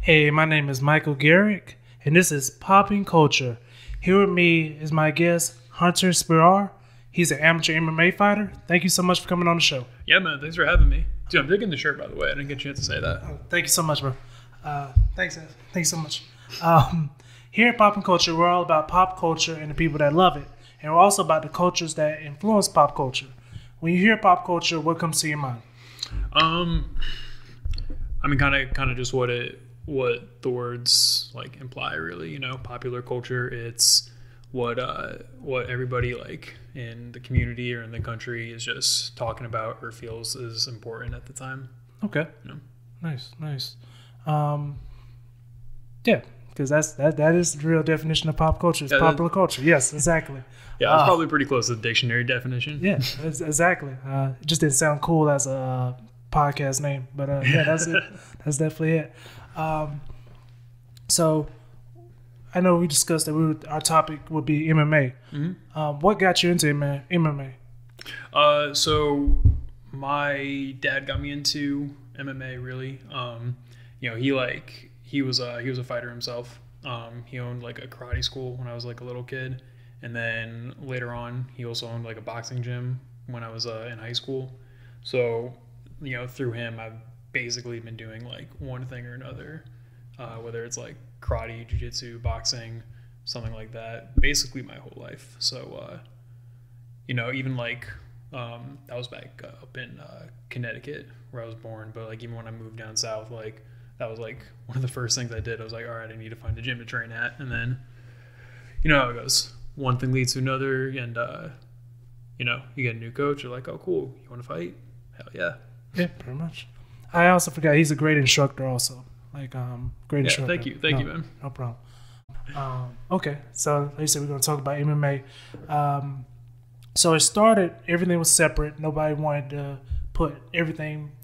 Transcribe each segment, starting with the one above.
Hey, my name is Michael Garrick, and this is PoppinCulture. Here with me is my guest, Hunter Spehar. He's an amateur MMA fighter. Thank you so much for coming on the show. Yeah, man. Thanks for having me. Dude, I'm digging the shirt, by the way. I didn't get a chance to say that. Thank you so much, bro. Thanks you so much. Here at PoppinCulture, we're all about pop culture and the people that love it. And we're also about the cultures that influence pop culture. When you hear pop culture, what comes to your mind? I mean, kind of just what the words like imply, really. You know, popular culture. It's what everybody like in the community or in the country is just talking about or feels is important at the time. Okay. You know? Nice. Yeah, because that is the real definition of pop culture. It's popular culture. Yes, exactly. Yeah, it's probably pretty close to the dictionary definition. Yeah, exactly. It just didn't sound cool as a podcast name, but yeah, that's it. That's definitely it. So I know we discussed that our topic would be MMA. Mm-hmm. What got you into MMA? So my dad got me into MMA. Really, you know, he was a fighter himself. He owned like a karate school when I was like a little kid, and then later on, he also owned like a boxing gym when I was in high school. So, you know, through him, I've basically been doing like one thing or another, whether it's like karate, jiu-jitsu, boxing, something like that, basically my whole life. So, you know, even like I was back up in Connecticut where I was born, but like even when I moved down south, like that was like one of the first things I did. I was like, all right, I need to find a gym to train at. And then, you know how it goes. One thing leads to another, and you know, you get a new coach, you're like, oh cool, you want to fight? Hell yeah. Yeah, pretty much. I also forgot he's a great instructor also. Like great instructor. Thank you, man. No problem. Okay, so like you said, we're going to talk about MMA. So it started, everything was separate. Nobody wanted to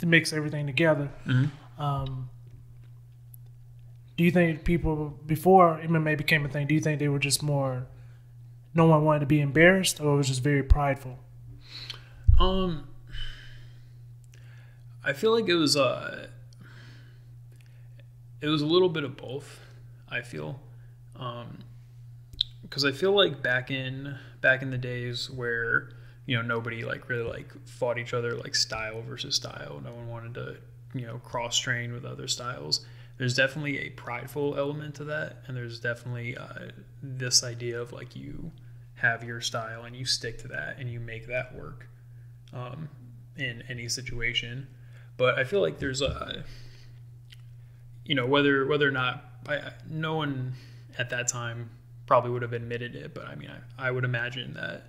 mix everything together. Mm-hmm. Do you think people, before MMA became a thing, do you think they were just more, no one wanted to be embarrassed, or it was just very prideful? I feel like it was a little bit of both. I feel, because I feel like back in the days where, you know, nobody like really like fought each other like style versus style. No one wanted to, you know, cross train with other styles. There's definitely a prideful element to that, and there's definitely this idea of like you have your style and you stick to that and you make that work in any situation. But I feel like there's you know, whether or not no one at that time probably would have admitted it, but I mean, I would imagine that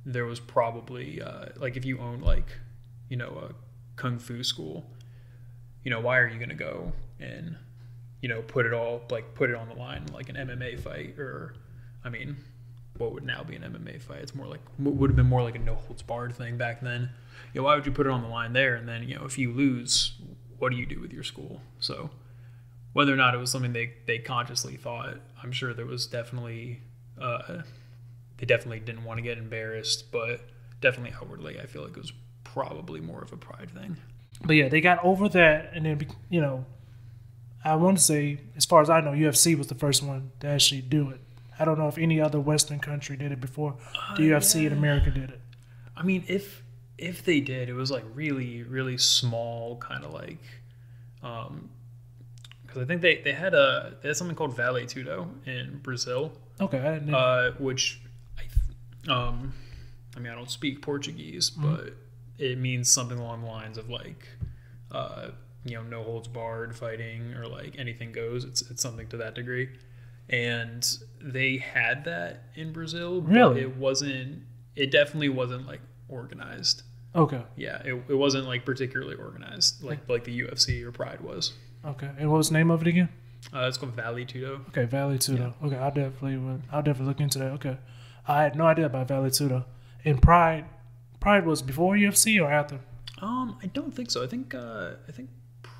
there was probably like if you own like, you know, a kung fu school, you know, why are you gonna go and, you know, put it on the line like an MMA fight? Or I mean, what would now be an MMA fight? It's more like, would have been more like a no holds barred thing back then. You know, why would you put it on the line there? And then, you know, if you lose, what do you do with your school? So whether or not it was something they consciously thought, I'm sure there was definitely, they definitely didn't want to get embarrassed, but definitely outwardly, I feel like it was probably more of a pride thing. But yeah, they got over that, and then, you know, I want to say, as far as I know, UFC was the first one to actually do it. I don't know if any other Western country did it before the UFC in America did it. I mean, if they did, it was like really, really small, kind of like, because I think they had something called Vale Tudo in Brazil. Okay, I didn't know. Which I mean, I don't speak Portuguese, but it means something along the lines of like, you know, no holds barred fighting, or like anything goes. It's something to that degree. And they had that in Brazil, but really? It definitely wasn't like organized. Okay. Yeah, it wasn't like particularly organized like the UFC or Pride was. Okay. And what was the name of it again? It's called Vale Tudo. Okay, Vale Tudo. Yeah. Okay, I'll definitely look into that. Okay. I had no idea about Vale Tudo. And Pride was before UFC or after? I don't think so. I think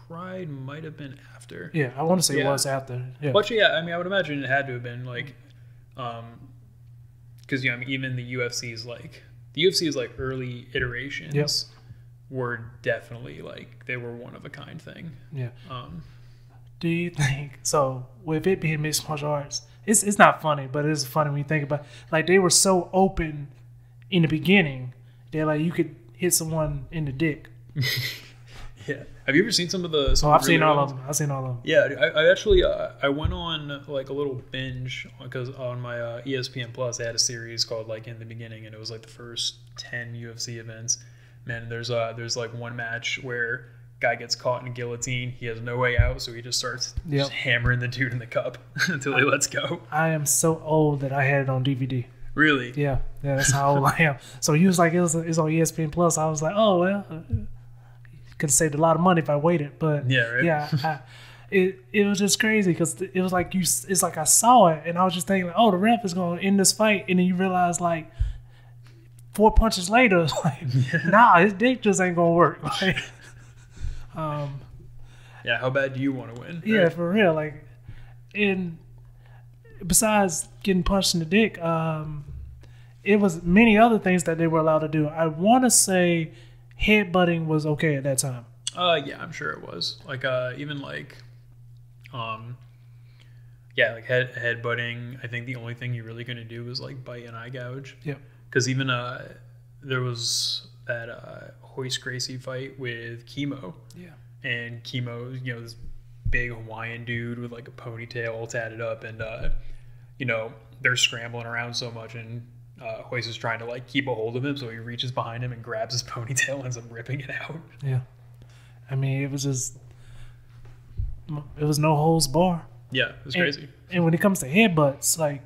Pride might have been after. Yeah, I want to say it was after. Yeah. But yeah, I mean, I would imagine it had to have been like, because, you know, I mean, even the UFC's like early iterations were definitely like, they were one of a kind thing. Yeah. Do you think so? With it being mixed martial arts, it's not funny, but it's funny when you think about like they were so open in the beginning. They're like you could hit someone in the dick. Yeah. Have you ever seen some of the? I've seen all of them. I've seen all of them. Yeah, I actually I went on like a little binge because on my ESPN Plus they had a series called like In the Beginning, and it was like the first 10 UFC events. Man, there's like one match where guy gets caught in a guillotine. He has no way out, so he just starts just hammering the dude in the cup until he lets go. I am so old that I had it on DVD. Really? Yeah, that's how old I am. So he was like, it's on ESPN Plus. I was like, oh well, could have saved a lot of money if I waited. But yeah, right? Yeah, it was just crazy because it was like it's like I saw it and I was just thinking, like, oh, the ref is going to end this fight, and then you realize like 4 punches later, it's like, nah, his dick just ain't gonna work. Like, yeah, how bad do you want to win? Right? Yeah, for real. Like, and besides getting punched in the dick, it was many other things that they were allowed to do. I want to say headbutting was okay at that time. Yeah, I'm sure it was. Like, even like, yeah, like headbutting. I think the only thing you're really gonna do is like bite and eye gouge. Yep. Because even there was that Hoist Gracie fight with Chemo. Yeah. And Chemo, you know, this big Hawaiian dude with like a ponytail all tatted up, and you know, they're scrambling around so much, and Hoist is trying to like keep a hold of him, so he reaches behind him and grabs his ponytail and ends up ripping it out. Yeah. I mean, it was no holds bar. Yeah, it was crazy. And when it comes to headbutts, like,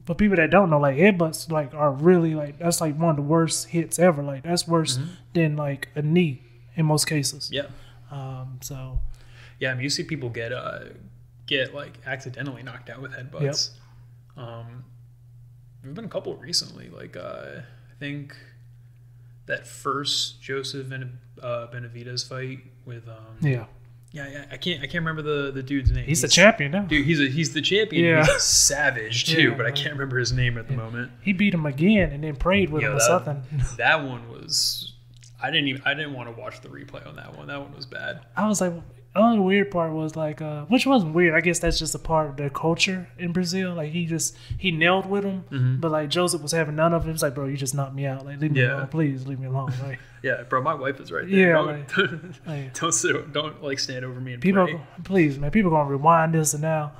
for people that don't know, like, headbutts like are really like, that's like one of the worst hits ever. Like, that's worse than like a knee in most cases. Yeah. So. Yeah, I mean, you see people get like accidentally knocked out with headbutts. Yep. There've been a couple recently. Like, I think that first Joseph Benavidez fight with Yeah, I can't remember the dude's name. He's the champion now. Dude, he's the champion. Yeah. He's a savage too, but I can't remember his name at the moment. He beat him again and then prayed with him or something. That one was I didn't want to watch the replay on that one. That one was bad. I was like, the only weird part was like, which wasn't weird. I guess that's just a part of their culture in Brazil. Like he nailed with him, but like Joseph was having none of it. He was like, bro, you just knocked me out. Like, leave me alone, please, leave me alone. Like, yeah, bro, my wife is right there. Yeah, don't like stand over me and people pray. Please, man, people gonna rewind this, and now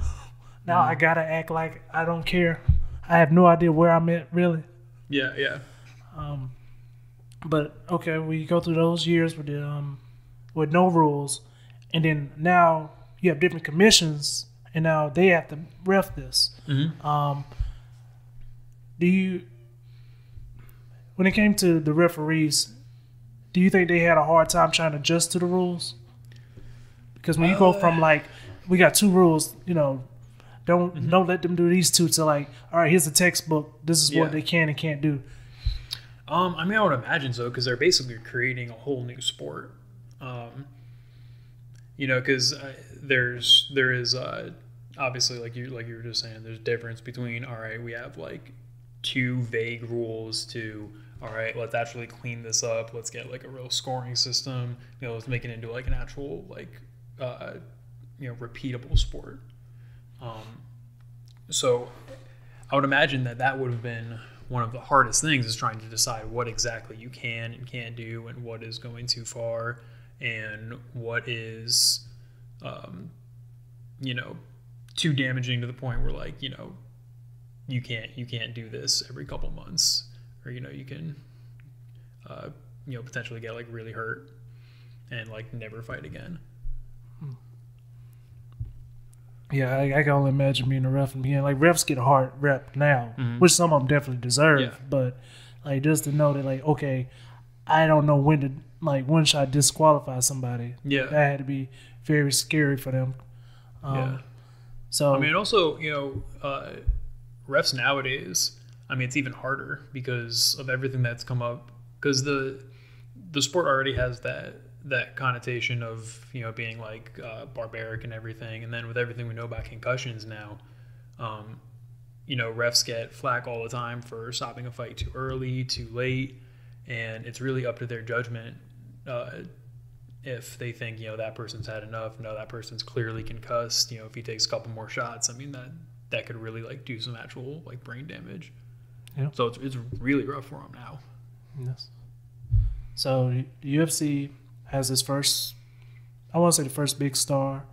I gotta act like I don't care. I have no idea where I'm at, really. Yeah. But okay, we go through those years with no rules. And then now you have different commissions, and now they have to ref this. When it came to the referees, do you think they had a hard time trying to adjust to the rules? Because when you go from like, we got 2 rules, you know, don't let them do these 2 to like, all right, here's the textbook. This is what they can and can't do. I mean, I would imagine so, because they're basically creating a whole new sport. You know, because there is obviously, like you were just saying, there's difference between, all right, we have like 2 vague rules to, all right, let's actually clean this up, let's get like a real scoring system, you know, let's make it into like an actual like you know, repeatable sport. So I would imagine that would have been one of the hardest things, is trying to decide what exactly you can and can't do, and what is going too far, and what is, you know, too damaging to the point where, like, you know, you can't do this every couple months, or, you know, you can, you know, potentially get like really hurt and like never fight again. Yeah, I can only imagine being a ref and being like, refs get a hard rep now, which some of them definitely deserve, but like, just to know that, like, okay, I don't know when should I disqualify somebody. Yeah, that had to be very scary for them. So I mean, also, you know, refs nowadays, I mean, it's even harder because of everything that's come up, because the sport already has that connotation of, you know, being like barbaric and everything, and then with everything we know about concussions now, you know, refs get flack all the time for stopping a fight too early, too late, and it's really up to their judgment if they think, that person's had enough, no, that person's clearly concussed, if he takes a couple more shots, I mean, that could really like do some actual like brain damage. Yeah. So it's really rough for him now. Yes. So the UFC has its first, I want to say the first big star,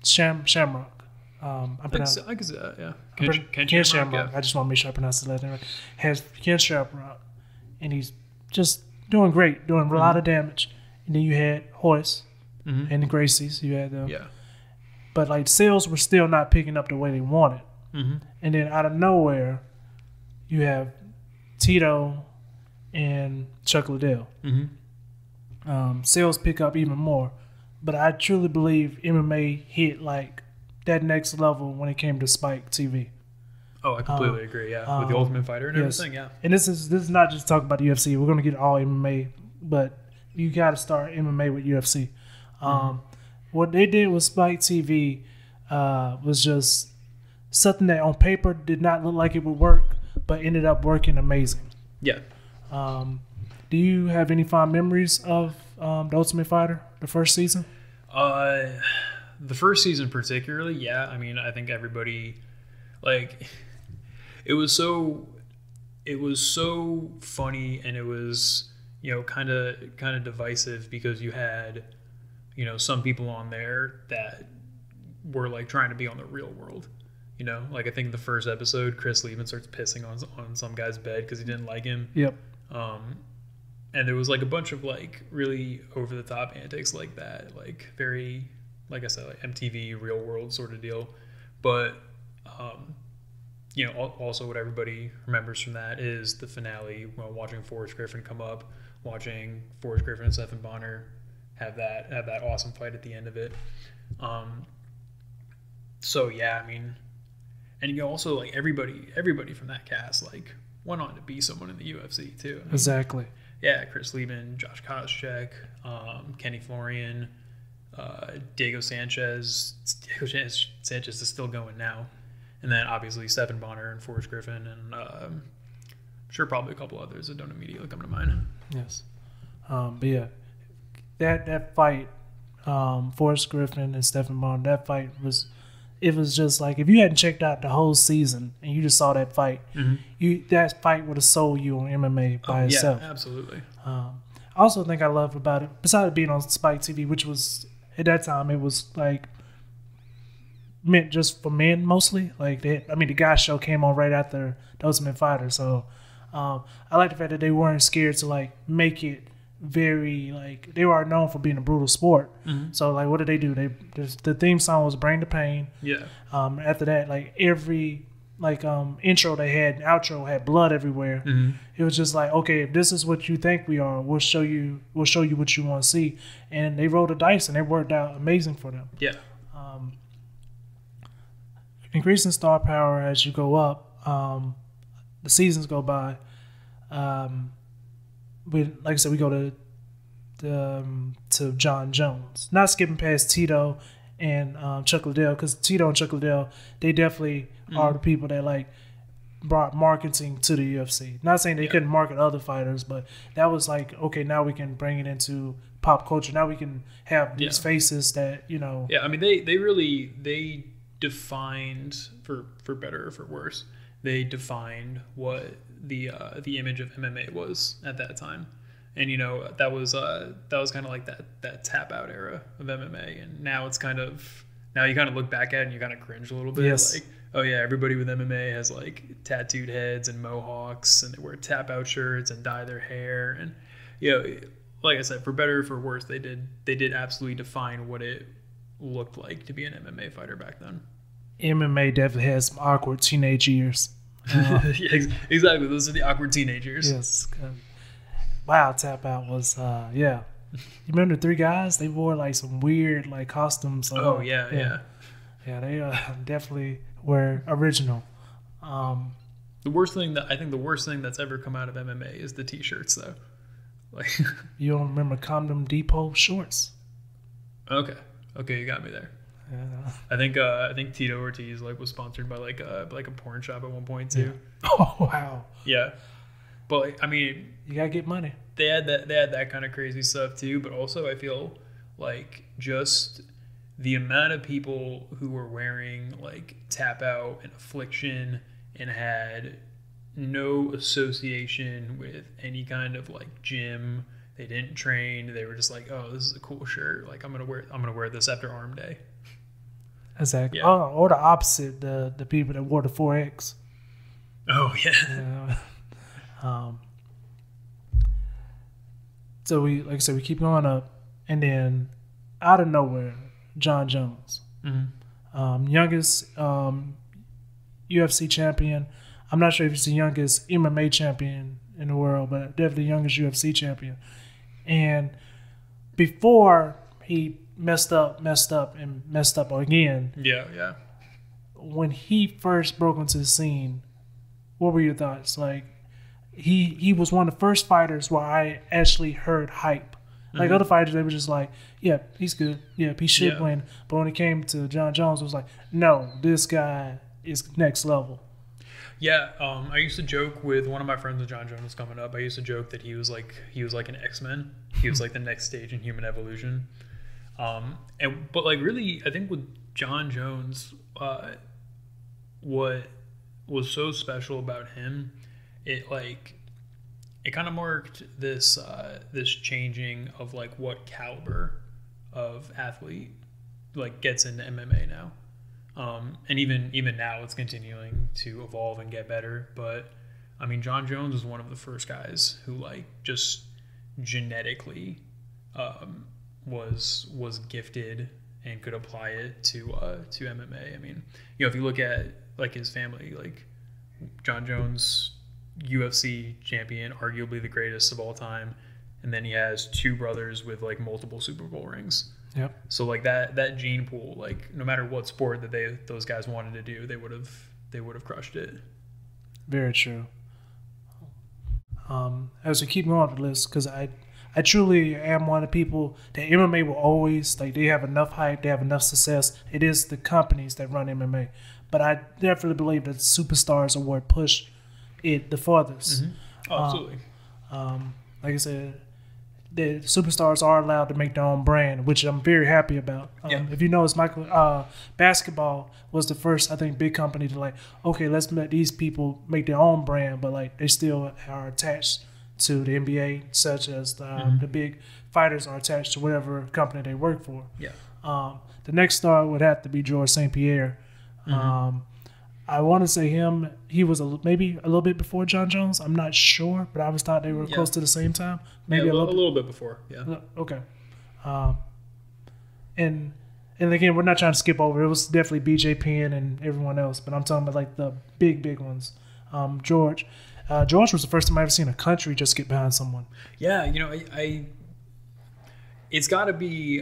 Shamrock. I can say that, yeah. Ken Shamrock. Yeah. I just want to make sure I pronounce the last name right. Has Ken Shamrock, and he's just doing great, doing a lot of damage. And then you had Hoist and the Gracies. You had them. Yeah. But like sales were still not picking up the way they wanted. And then out of nowhere, you have Tito and Chuck Liddell. Sales pick up even more. But I truly believe MMA hit like that next level when it came to Spike TV. Oh, I completely agree. Yeah, with the Ultimate Fighter and everything. Yeah. And this is not just talking about the UFC. We're going to get all MMA, but you got to start MMA with UFC. What they did with Spike TV was just something that on paper did not look like it would work, but ended up working amazing. Yeah. Do you have any fond memories of the Ultimate Fighter, the first season? The first season particularly, yeah. I mean, I think everybody, like, it was so funny, and it was, kind of divisive, because you had, some people on there that were like trying to be on the real world. Like I think the first episode, Chris Lieben starts pissing on some guy's bed because he didn't like him. Yep. And there was like a bunch of like really over the top antics like that, like very, like I said, like MTV real world sort of deal. But also what everybody remembers from that is the finale, watching Forrest Griffin come up, watching Forrest Griffin and Stephen Bonner have that awesome fight at the end of it. So yeah, I mean, and also like everybody from that cast like went on to be someone in the UFC too. I mean, exactly. Yeah, Chris Lieben, Josh Koscheck, Kenny Florian, Diego Sanchez. Diego Sanchez is still going now. And then obviously Stephen Bonner and Forrest Griffin, and I'm sure probably a couple others that don't immediately come to mind. Yes. But yeah, that fight, Forrest Griffin and Stephen Bonner, that fight was just like, if you hadn't checked out the whole season and you just saw that fight, that fight would have sold you on MMA by itself. Yeah, absolutely. I also think I love about it, besides being on Spike TV, which was, at that time, it was like meant just for men mostly. Like the Guy Show came on right after the Ultimate Fighter, so I like the fact that they weren't scared to like make it very, like, they were known for being a brutal sport. So like, what did they do? The theme song was "Bring the Pain." Yeah. After that, like every intro they had, outro had blood everywhere. It was just like, okay, if this is what you think we are, we'll show you what you want to see. And they rolled the dice, and it worked out amazing for them. Yeah. Increasing star power as you go up, the seasons go by. Like I said, we go to John Jones. Not skipping past Tito and Chuck Liddell, because Tito and Chuck Liddell, they definitely are the people that like brought marketing to the UFC. Not saying they couldn't market other fighters, but that was like, okay, now we can bring it into pop culture. Now we can have these faces that, Yeah, I mean, they defined, for better or for worse, they defined what the image of MMA was at that time. And that was kind of like that tap out era of MMA, and now it's now you kind of look back at it and you kind of cringe a little bit. Yes. Like, oh yeah, everybody with MMA has like tattooed heads and mohawks, and they wear tap out shirts and dye their hair, and like I said, for better or for worse, they did absolutely define what it looked like to be an MMA fighter back then. MMA definitely has some awkward teenage years. Yeah, exactly. Those are the awkward teenage years. Yes. Wow, tap out was yeah. You remember the three guys? They wore like some weird like costumes. Yeah. They definitely were original. The worst thing that's ever come out of MMA is the t-shirts, though. Like, you don't remember Condom Depot shorts? Okay, you got me there. Yeah. I think Tito Ortiz like was sponsored by like a porn shop at one point too. Yeah. Oh wow. Yeah. But I mean, you gotta get money. They had that kind of crazy stuff too. But also, I feel like just the amount of people who were wearing like Tap Out and Affliction and had no association with any kind of like gym. They didn't train. They were just like, oh, this is a cool shirt. Like I'm gonna wear this after arm day. Exactly. Yeah. Oh, or the opposite, the people that wore the 4X. Oh yeah. So like I said, we keep going up, and then out of nowhere, John Jones, youngest UFC champion. I'm not sure if he's the youngest MMA champion in the world, but definitely the youngest UFC champion. And before he messed up again. Yeah. When he first broke into the scene, what were your thoughts? Like, he was one of the first fighters where I actually heard hype. Like other fighters, they were just like, yeah, he's good. Yeah, he should win. But when it came to John Jones, it was like, no, this guy is next level. Yeah, I used to joke with one of my friends when John Jones was coming up. I used to joke that he was like an X-Men. He was like the next stage in human evolution. But like really, I think with John Jones, what was so special about him, it kind of marked this changing of like what caliber of athlete like gets into MMA now. And even now it's continuing to evolve and get better. But I mean, John Jones was one of the first guys who like just genetically was gifted and could apply it to MMA. I mean, if you look at like his family, like John Jones, UFC champion, arguably the greatest of all time, and then he has two brothers with like multiple Super Bowl rings. Yep. So like that gene pool, like no matter what sport that those guys wanted to do, they would have crushed it. Very true. As we keep going with the list, because I truly am one of the people that MMA will always, like, they have enough hype, they have enough success. It is the companies that run MMA. But I definitely believe that Superstars Award pushed it the farthest. Oh, absolutely. Like I said, the superstars are allowed to make their own brand, which I'm very happy about. If you notice, basketball was the first, I think, big company to like, okay, let's let these people make their own brand, but like they still are attached to the NBA, such as the big fighters are attached to whatever company they work for. Yeah. The next star would have to be George St. Pierre. I want to say he was maybe a little bit before John Jones. I'm not sure, but I always thought they were close to the same time. Maybe a little bit before. Yeah. Okay. And again, we're not trying to skip over. It was definitely BJ Penn and everyone else, but I'm talking about like the big ones. George was the first time I ever seen a country just get behind someone. Yeah, it's got to be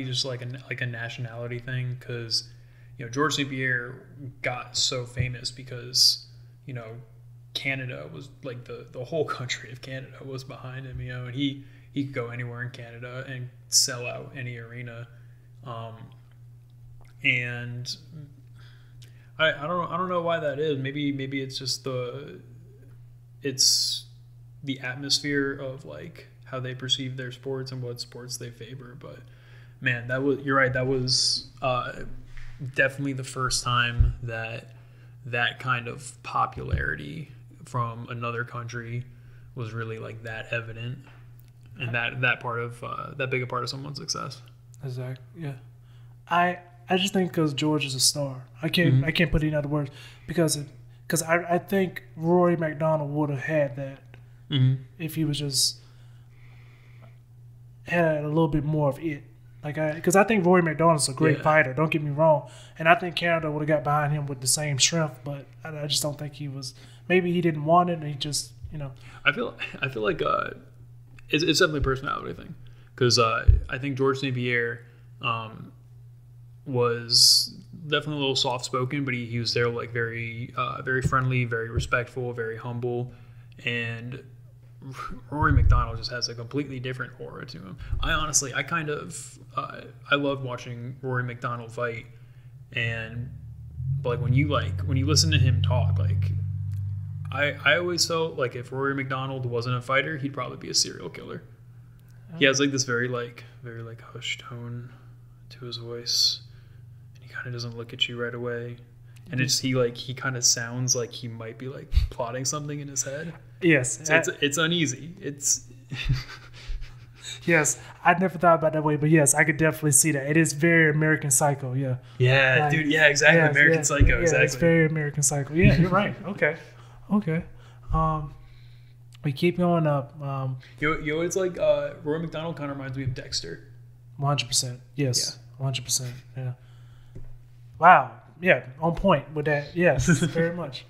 just like a nationality thing, because George St. Pierre got so famous because Canada was like the whole country of Canada was behind him, and he could go anywhere in Canada and sell out any arena, and I don't know why that is. Maybe it's just the atmosphere of like how they perceive their sports and what sports they favor. But man, you're right. That was definitely the first time that kind of popularity from another country was really like that evident, and that part of that big a part of someone's success. Exactly. Yeah. I just think because George is a star. I can't put it in other words because I think Rory McDonald would have had that if he was just had a little bit more of it. Because I think Rory McDonald's a great fighter. Don't get me wrong, and I think Canada would have got behind him with the same strength. But I just don't think he was. Maybe he didn't want it, and he just I feel like it's definitely a personality thing, because I think George St. Pierre was definitely a little soft spoken, but he was there like very friendly, very respectful, very humble, and Rory McDonald just has a completely different aura to him. I love watching Rory McDonald fight, but when you listen to him talk, like I always felt like if Rory McDonald wasn't a fighter, he'd probably be a serial killer. He has like this very hushed tone to his voice, and he kind of doesn't look at you right away. And it's he kind of sounds like he might be like plotting something in his head. Yes, so it's uneasy. It's yes, I never thought about it that way, but yes, I could definitely see that. It is very American Psycho. Yeah. Yeah, like, dude. Yeah, exactly. Yes, American Psycho. Yeah, exactly. It's very American Psycho. Yeah, you're right. Okay. We keep going up. It's like Rory McDonald kind of reminds me of Dexter. 100%. Yes. Yeah. 100%. Yeah. Wow. Yeah, on point with that. Yes, very much.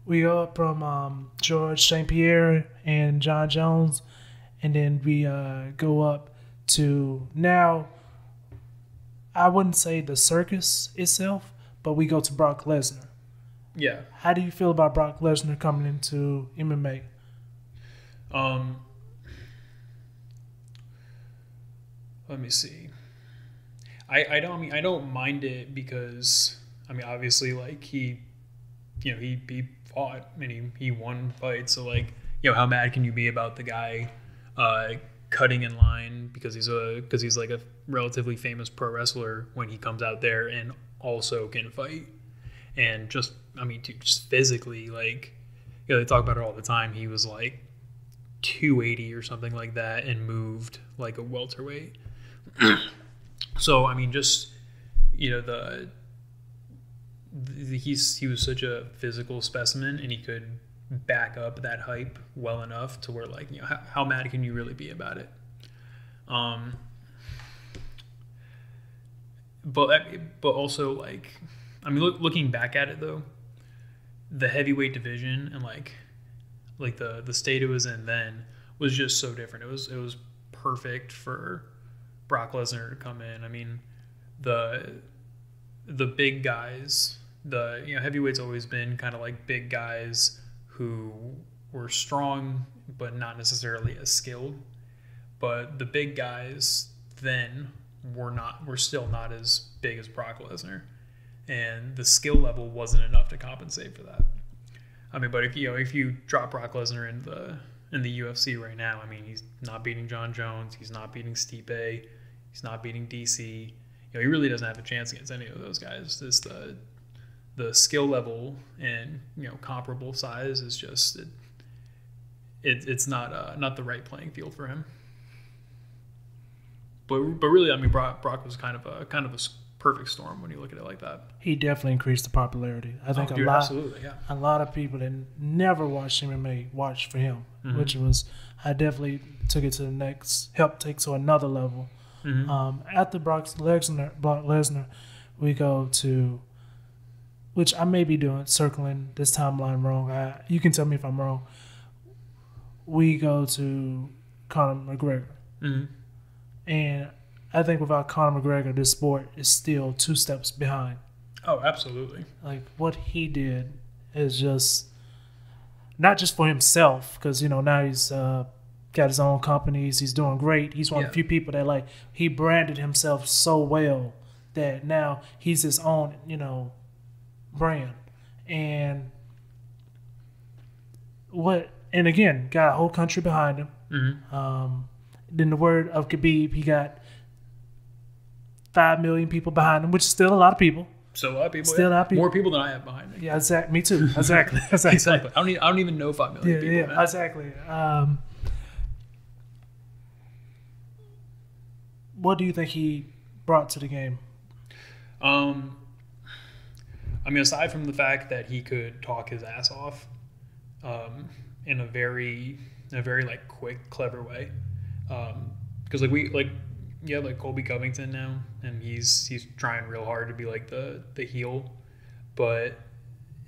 We go up from George St. Pierre and John Jones, and then we go up to now, I wouldn't say the circus itself, but we go to Brock Lesnar. Yeah. How do you feel about Brock Lesnar coming into MMA? Let me see. I don't mind it because obviously like he fought and he won fights, so like how mad can you be about the guy cutting in line because he's like a relatively famous pro wrestler when he comes out there and also can fight and just physically, like they talk about it all the time. He was like 280 or something like that and moved like a welterweight. So he was such a physical specimen, and he could back up that hype well enough to where like how mad can you really be about it? But also like looking back at it though, the heavyweight division and like the state it was in then was just so different. It was perfect for Brock Lesnar to come in. The big guys, heavyweight's always been kind of like big guys who were strong but not necessarily as skilled. But the big guys then were still not as big as Brock Lesnar, and the skill level wasn't enough to compensate for that. But if you drop Brock Lesnar in the UFC right now, he's not beating John Jones, he's not beating Stipe, he's not beating DC. He really doesn't have a chance against any of those guys. Just the skill level and comparable size is just it's not the right playing field for him. But really, Brock was kind of a perfect storm when you look at it like that. He definitely increased the popularity. I think a lot of people that never watched MMA watched for him, mm-hmm. which was I definitely took it to the next, helped take to another level. Mm-hmm. After Brock Lesnar, we go to, which I may be doing, circling this timeline wrong. You can tell me if I'm wrong. We go to Conor McGregor. Mm-hmm. And I think without Conor McGregor, this sport is still 2 steps behind. Oh, absolutely. Like, what he did is just, not just for himself, because, now he's got his own companies. He's doing great. He's one of the few people that, he branded himself so well that now he's his own, brand. And again, got a whole country behind him. Mm-hmm. In the word of Khabib, he got 5 million people behind him, which is still a lot of people. Still a lot of people. More people than I have behind me. Yeah, exactly. Me too. Exactly. Exactly. I don't even know 5 million people. Yeah, exactly. What do you think he brought to the game? Aside from the fact that he could talk his ass off, in a very quick, clever way. Because Colby Covington now, and he's trying real hard to be like the heel, but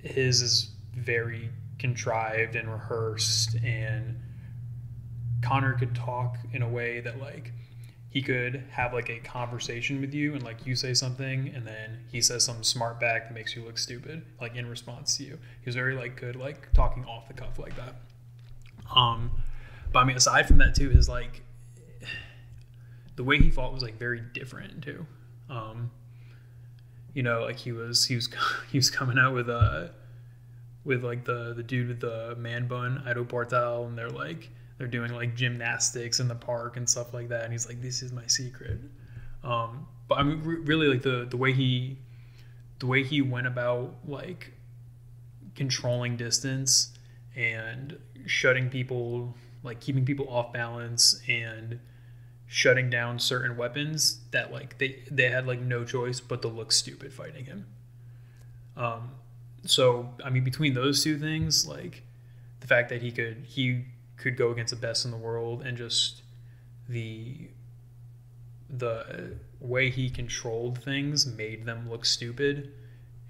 his is very contrived and rehearsed, and Conor could talk in a way that he could have a conversation with you, and you say something and then he says something smart back that makes you look stupid in response to you. He was very good talking off the cuff like that. But aside from that too, his the way he fought was very different too. He was coming out with with like the dude with the man bun, Ido Portal, and they're doing like gymnastics in the park and stuff like that, and he's like, "This is my secret." But I mean, really, like the way he went about like controlling distance and shutting people, like keeping people off balance and shutting down certain weapons that like they had like no choice but to look stupid fighting him. So I mean, between those two things, like the fact that he could go against the best in the world, and just the way he controlled things made them look stupid,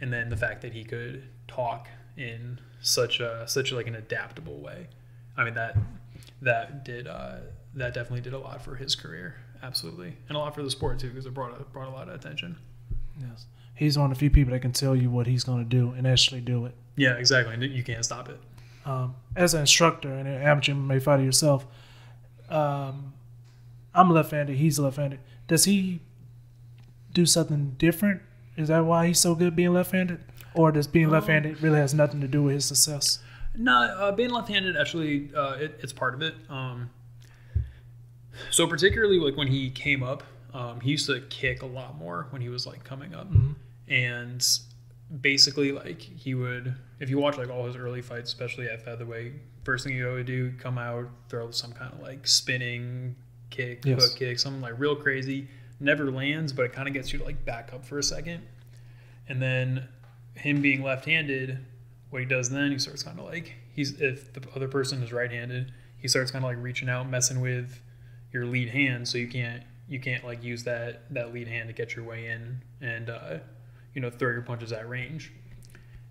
and then the fact that he could talk in such like an adaptable way. I mean, that definitely did a lot for his career, absolutely, and a lot for the sport too, because it brought a lot of attention. Yes, he's one of the few people that can tell you what he's going to do and actually do it. Yeah, exactly. And you can't stop it. As an instructor and an amateur MMA fighter yourself, I'm left-handed. He's left-handed. Does he do something different? Is that why he's so good being left-handed, or does being left-handed really has nothing to do with his success? No, being left-handed actually, it's part of it. So particularly like when he came up, he used to kick a lot more when he was like coming up, and basically like he would, if you watch like all his early fights, especially at featherweight, first thing he would do, come out, throw some kind of like spinning kick, hook kick, something like real crazy. Never lands, but it kind of gets you to like back up for a second. And then him being left-handed, what he does then, he starts kind of like, if the other person is right-handed, he starts kind of like reaching out, messing with your lead hand, so you can't like use that lead hand to get your way in and throw your punches at range.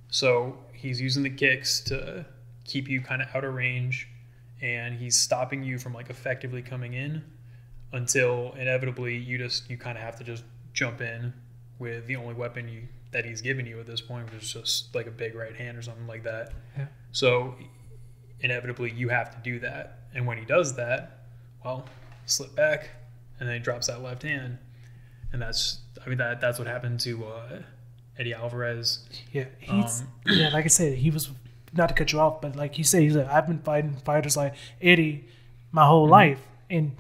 So he's using the kicks to keep you kind of out of range, and he's stopping you from like effectively coming in until inevitably you kind of have to just jump in with the only weapon that he's given you at this point, which is just like a big right hand or something like that. Yeah. So inevitably you have to do that, and when he does that, well, slip back, and then he drops that left hand, and that's what happened to Eddie Alvarez. Yeah, like I said, he was, not to cut you off, but like he said, I've been fighting fighters like Eddie my whole life, and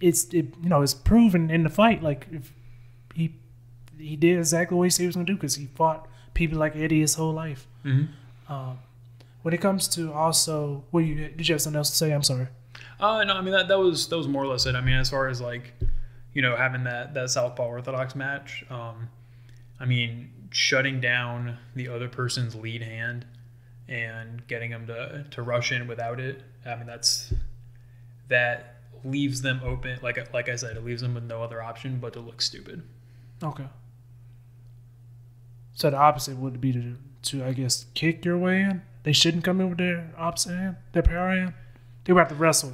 it's proven in the fight. Like if he did exactly what he said he was going to do, because he fought people like Eddie his whole life. When it comes to also, did you have something else to say? I'm sorry. No, I mean that was more or less it. I mean, as far as like, having that Southpaw Orthodox match, I mean, shutting down the other person's lead hand and getting them to rush in without it. I mean, that leaves them open. Like I said, it leaves them with no other option but to look stupid. Okay. So the opposite would be to I guess kick your way in. They shouldn't come in with their opposite hand, their power hand. They would have to wrestle.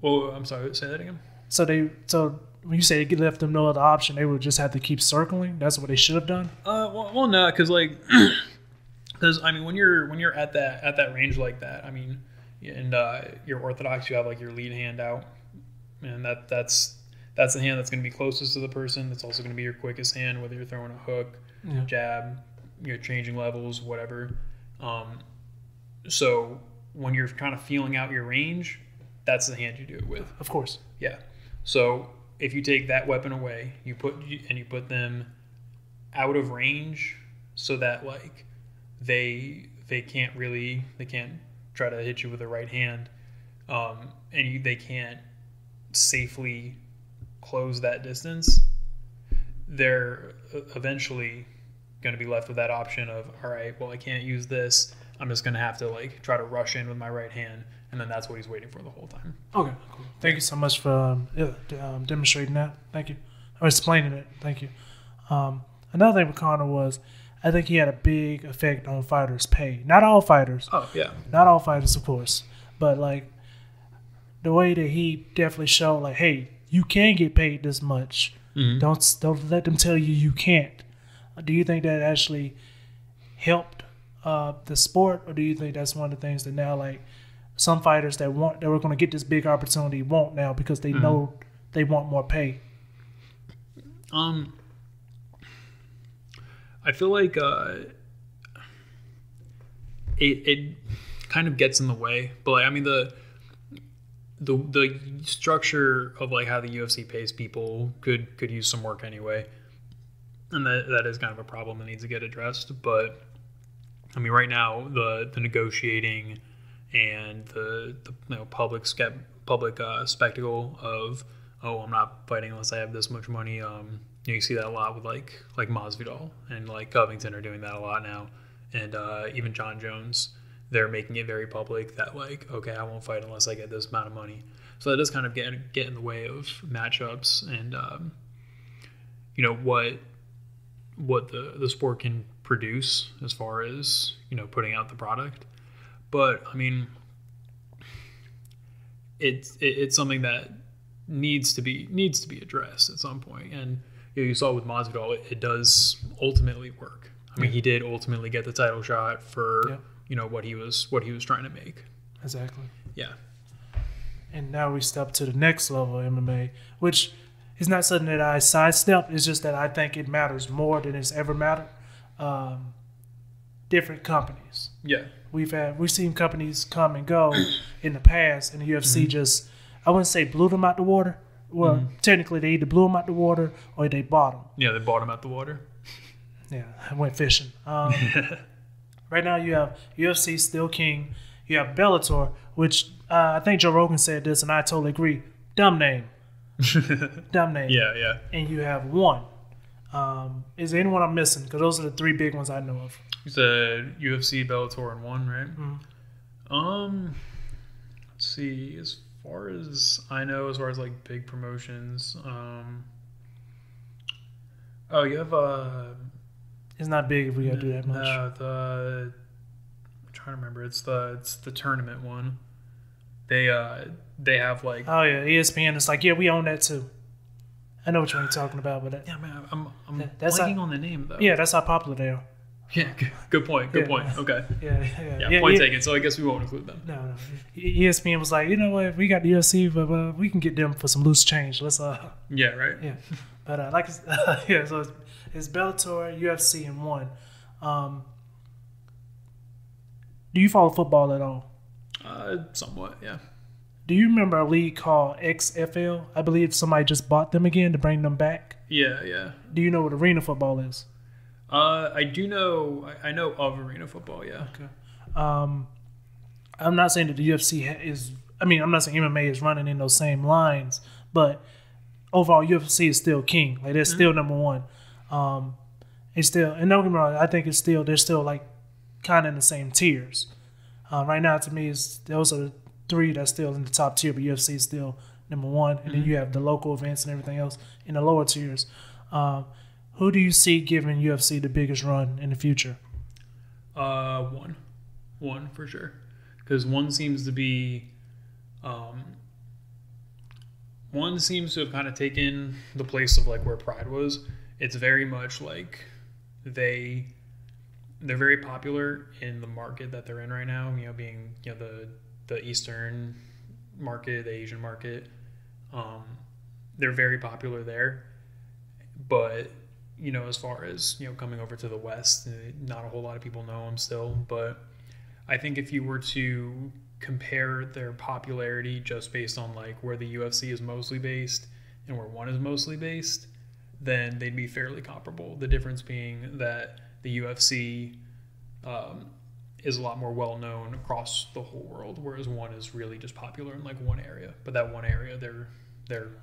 Well, I'm sorry. Say that again. So when you say they left them no other option, they would just have to keep circling. That's what they should have done. Well, no, because I mean, when you're at that range like that, I mean, and you're Orthodox, you have like your lead hand out, and that's the hand that's going to be closest to the person. That's also going to be your quickest hand, whether you're throwing a hook, jab, you're changing levels, whatever. So when you're kind of feeling out your range, that's the hand you do it with. Of course. Yeah. So if you take that weapon away, you put them out of range, so that like they can't try to hit you with the right hand, and they can't safely close that distance. They're eventually going to be left with that option of, all right, well, I can't use this. I'm just going to have to like try to rush in with my right hand, and then that's what he's waiting for the whole time. Okay, cool. Thank you so much for demonstrating that. Thank you. Or explaining it. Thank you. Another thing with Conor was, I think he had a big effect on fighters' pay. Not all fighters. Oh, yeah. Not all fighters, of course. But like the way that he definitely showed, like, hey, you can get paid this much. Mm-hmm. Don't let them tell you can't. Do you think that actually helped the sport, or do you think that's one of the things that now, like, some fighters that were going to get this big opportunity won't now because they know they want more pay? I feel like it kind of gets in the way. But like, I mean, the structure of like how the UFC pays people could use some work anyway, and that is kind of a problem that needs to get addressed. But I mean, right now the negotiating and the public spectacle of, oh, I'm not fighting unless I have this much money. You see that a lot with like Masvidal and like Covington are doing that a lot now, and even John Jones. They're making it very public that like, okay, I won't fight unless I get this amount of money. So that does kind of get in the way of matchups and what the sport can produce as far as putting out the product. But I mean, it's something that needs to be addressed at some point. And you saw with Masvidal, it does ultimately work. I mean, he did ultimately get the title shot for what he was trying to make. Exactly. Yeah. And now we step to the next level of MMA, which is not something that I sidestep. It's just that I think it matters more than it's ever mattered. Different companies. Yeah. We've seen companies come and go in the past, and the UFC just, I wouldn't say blew them out the water. Well, technically they either blew them out the water or they bought them. Yeah, they bought them out the water. Yeah, I went fishing. Right now you have UFC still king. You have Bellator, which I think Joe Rogan said this, and I totally agree. Dumb name. Dumb name. Yeah. And you have one. Is there anyone I'm missing? Because those are the three big ones I know of. You said UFC, Bellator, and one, right? Let's see. As far as I know, as far as like big promotions, you have It's not big if we gotta do that much. I'm trying to remember. It's the tournament one. They have like, oh yeah, ESPN. It's like, yeah, we own that too. I know which one you're talking about, but yeah, man, I'm that's blanking on the name though. Yeah, that's how popular they are. Yeah, good point. Okay. Yeah. Point taken. So I guess we won't include them. No. ESPN was like, you know what? We got the UFC, but we can get them for some loose change. Let's Yeah. Right. Yeah. But So it's Bellator, UFC, and one. Do you follow football at all? Somewhat. Yeah. Do you remember a league called XFL? I believe somebody just bought them again to bring them back. Yeah. Do you know what arena football is? I do know. I know of arena football. Yeah. Okay. I'm not saying that the UFC is. I mean, I'm not saying MMA is running in those same lines, but overall, UFC is still king. Like they're still number one. It's still, and don't get me wrong. I think they're still like kind of in the same tiers. Right now, to me, those are the three that's still in the top tier, but UFC is still number one, and then you have the local events and everything else in the lower tiers. Who do you see giving UFC the biggest run in the future? One for sure, because one seems to have kind of taken the place of like where Pride was. It's very much like they're very popular in the market that they're in right now. Being the Eastern market, the Asian market. They're very popular there, but as far as coming over to the West, not a whole lot of people know them still. But I think if you were to compare their popularity just based on like where the UFC is mostly based and where one is mostly based, then they'd be fairly comparable. The difference being that the UFC is a lot more well known across the whole world, whereas one is really just popular in like one area. But that one area, they're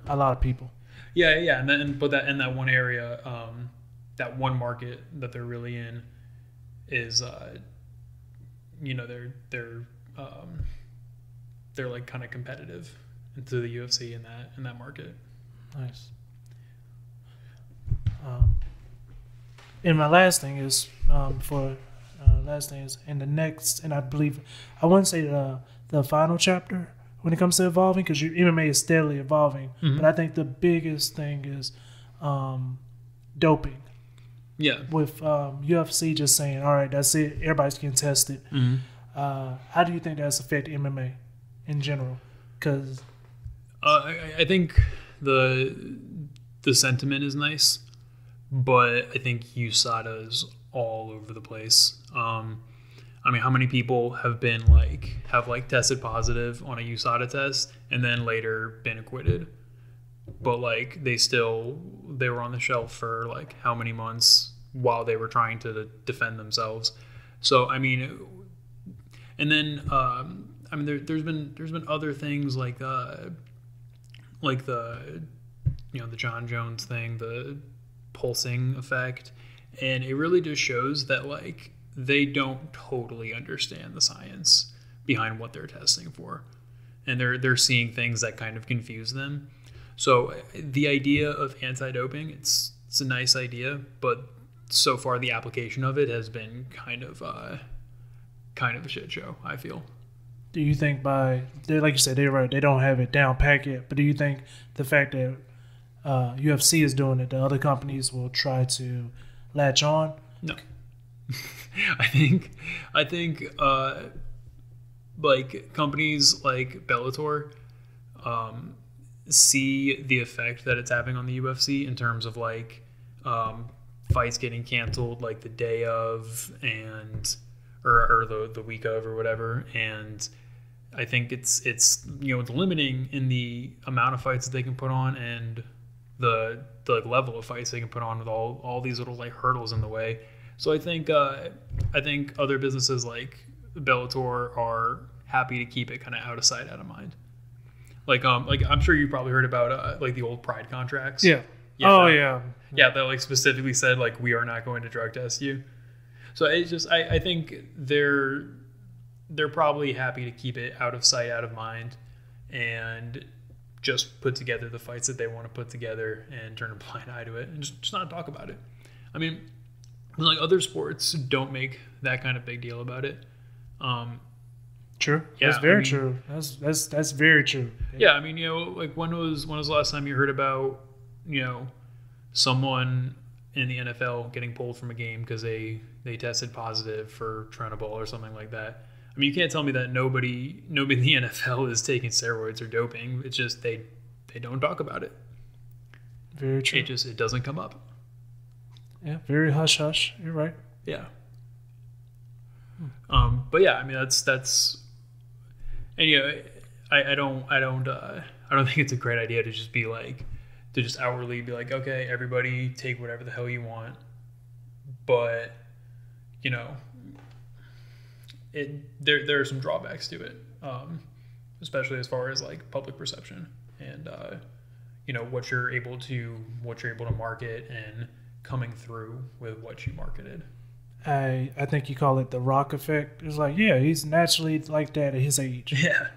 a lot of people. Yeah, and that one area, that one market that they're really in is, they're like kind of competitive into the UFC in that market. Nice. And my last thing is in the next, and I believe I wouldn't say the final chapter when it comes to evolving, because MMA is steadily evolving. But I think the biggest thing is doping. Yeah. With UFC just saying, all right, that's it, everybody's getting tested. How do you think that's affected MMA in general? Because I think the sentiment is nice, but I think USADA is all over the place. I mean, how many people have been like tested positive on a USADA test and then later been acquitted? But like they were on the shelf for like how many months while they were trying to defend themselves. So I mean, and then I mean there's been other things like the the John Jones thing, the pulsing effect, and it really just shows that like they don't totally understand the science behind what they're testing for, and they're seeing things that kind of confuse them. So the idea of anti-doping, it's a nice idea, but so far the application of it has been kind of a shit show, I feel. Do you think like you said, they're right, they don't have it down pat yet, but do you think the fact that UFC is doing it, the other companies will try to latch on? No. I think like companies like Bellator see the effect that it's having on the UFC in terms of like fights getting canceled like the day of or the week of or whatever, and I think it's it's limiting in the amount of fights that they can put on and the level of fights they can put on with all these little like hurdles in the way. So I think other businesses like Bellator are happy to keep it kind of out of sight, out of mind. Like I'm sure you probably heard about like the old Pride contracts. Yeah. Yeah. That like specifically said like we are not going to drug test you. So it's just I think they're probably happy to keep it out of sight, out of mind, and just put together the fights that they want to put together and turn a blind eye to it and just not talk about it. I mean, like other sports don't make that kind of big deal about it. True. Yeah, that's very true. That's very true. Yeah, I mean, like when was the last time you heard about, someone in the NFL getting pulled from a game because they tested positive for Trenibol or something like that? I mean, you can't tell me that nobody in the NFL is taking steroids or doping. It's just they don't talk about it. Very true. It doesn't come up. Yeah, very hush hush. You're right. Yeah. But yeah, I mean that's and I don't think it's a great idea to just be like to just outwardly be like, okay, everybody take whatever the hell you want, but there are some drawbacks to it, especially as far as like public perception and what you're able to market and coming through with what you marketed. I think you call it the Rock effect. It's like, yeah, he's naturally like that at his age. Yeah.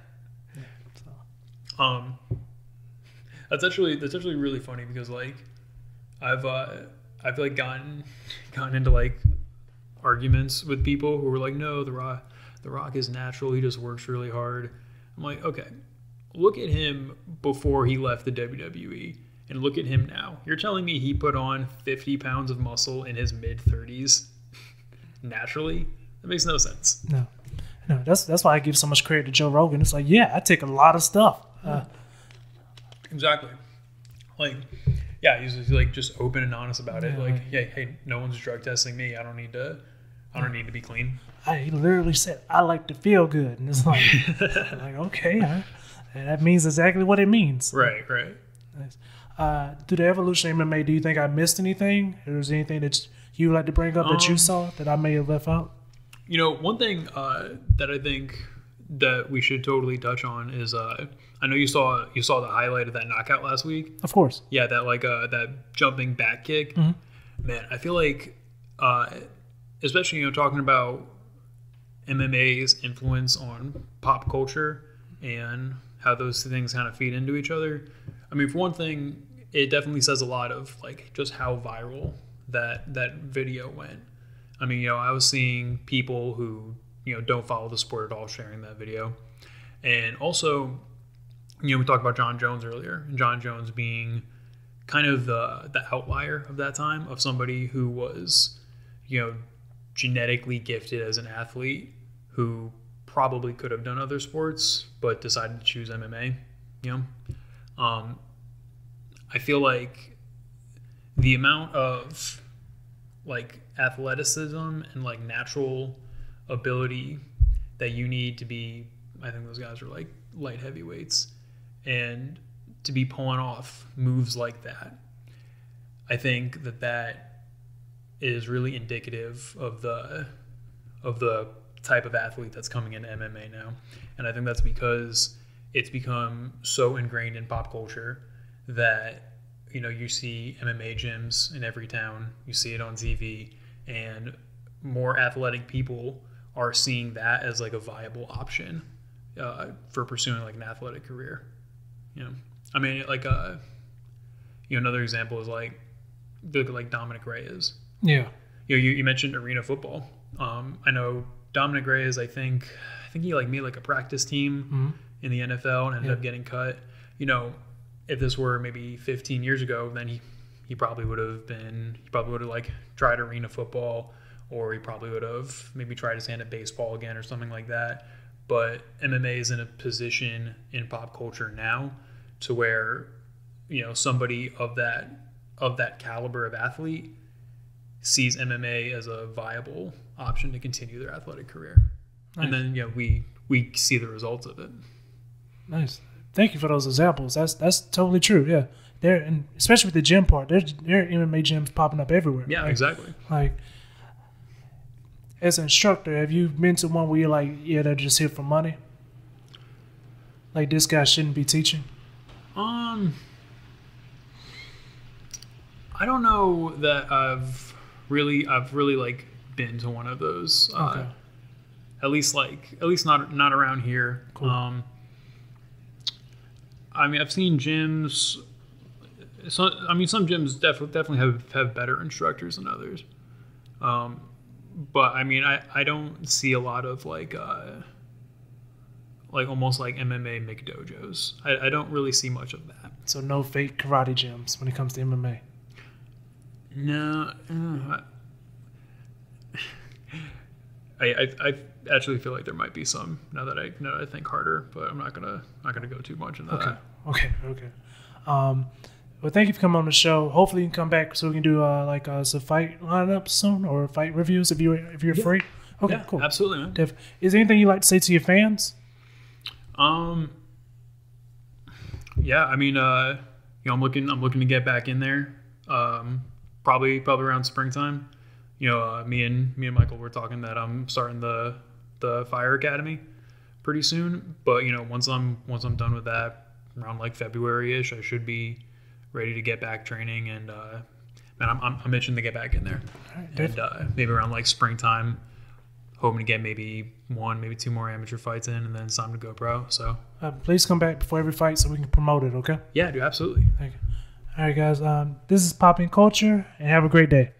So. That's actually really funny because like I've like gotten into like arguments with people who were like, no, the Rock is natural, he just works really hard. I'm like, okay, look at him before he left the WWE and look at him now. You're telling me he put on 50 pounds of muscle in his mid-30s naturally? That makes no sense. No, that's why I give so much credit to Joe Rogan. It's like, yeah, I take a lot of stuff. Exactly. Like, yeah, he's like just open and honest about it. Like, hey, no one's drug testing me. I don't need to be clean. He literally said, I like to feel good. And it's like, okay, and that means exactly what it means. Right. Nice. Through the evolution of MMA, do you think I missed anything? Or is there anything that you would like to bring up that you saw that I may have left out? One thing that I think that we should totally touch on is I know you saw the highlight of that knockout last week. Of course. Yeah, that like that jumping back kick. Mm-hmm. Man, I feel like especially talking about MMA's influence on pop culture and how those things kind of feed into each other. I mean, for one thing, it definitely says a lot of like just how viral that video went. I mean, I was seeing people who don't follow the sport at all sharing that video, and also we talked about John Jones earlier, and John Jones being kind of the outlier of that time, of somebody who was genetically gifted as an athlete who probably could have done other sports but decided to choose MMA. I feel like the amount of like athleticism and like natural ability that you need to be, I think those guys are like light heavyweights, and to be pulling off moves like that, I think that is really indicative of the type of athlete that's coming into MMA now. And I think that's because it's become so ingrained in pop culture that, you know, you see MMA gyms in every town, you see it on TV, and more athletic people are seeing that as like a viable option for pursuing like an athletic career. You know, I mean, like you know, another example is like look at like Dominic Reyes. Yeah. You mentioned arena football. I know Dominic Reyes. I think he like made like a practice team in the NFL and ended up getting cut. You know, if this were maybe 15 years ago, then he probably would have like tried arena football, or he probably would have maybe tried his hand at baseball again or something like that. But MMA is in a position in pop culture now to where, you know, somebody of that caliber of athlete sees MMA as a viable option to continue their athletic career. Nice. And then, you know, we see the results of it. Nice. Thank you for those examples. That's totally true. Yeah. And especially with the gym part, there are MMA gyms popping up everywhere. Yeah, like, exactly. Like, as an instructor, have you been to one where you're like, yeah, they're just here for money? Like, this guy shouldn't be teaching? I don't know that I've really like been to one of those. Okay. At least not around here. Cool. I mean, I've seen gyms. Some gyms definitely have better instructors than others. But I mean, I don't see a lot of like almost like MMA McDojos. I don't really see much of that. So no fake karate gyms when it comes to MMA. No, I actually feel like there might be some now that I think harder, but I'm not gonna go too much into that. Okay. Well, thank you for coming on the show. Hopefully you can come back so we can do some fight lineups soon or fight reviews if you're free. Okay, cool. Absolutely, man. Is there anything you'd like to say to your fans? Yeah, I mean, you know, I'm looking to get back in there. Probably around springtime. You know, me and Michael were talking that I'm starting the Fire Academy pretty soon. But you know, once I'm done with that, around like February-ish, I should be ready to get back training. And man, I'm itching to get back in there. All right, and maybe around like springtime, hoping to get maybe 1, maybe 2 more amateur fights in, and then it's time to go pro. So please come back before every fight so we can promote it. Okay? Yeah, dude, absolutely. Thank you. All right, guys. This is PoppinCulture, and have a great day.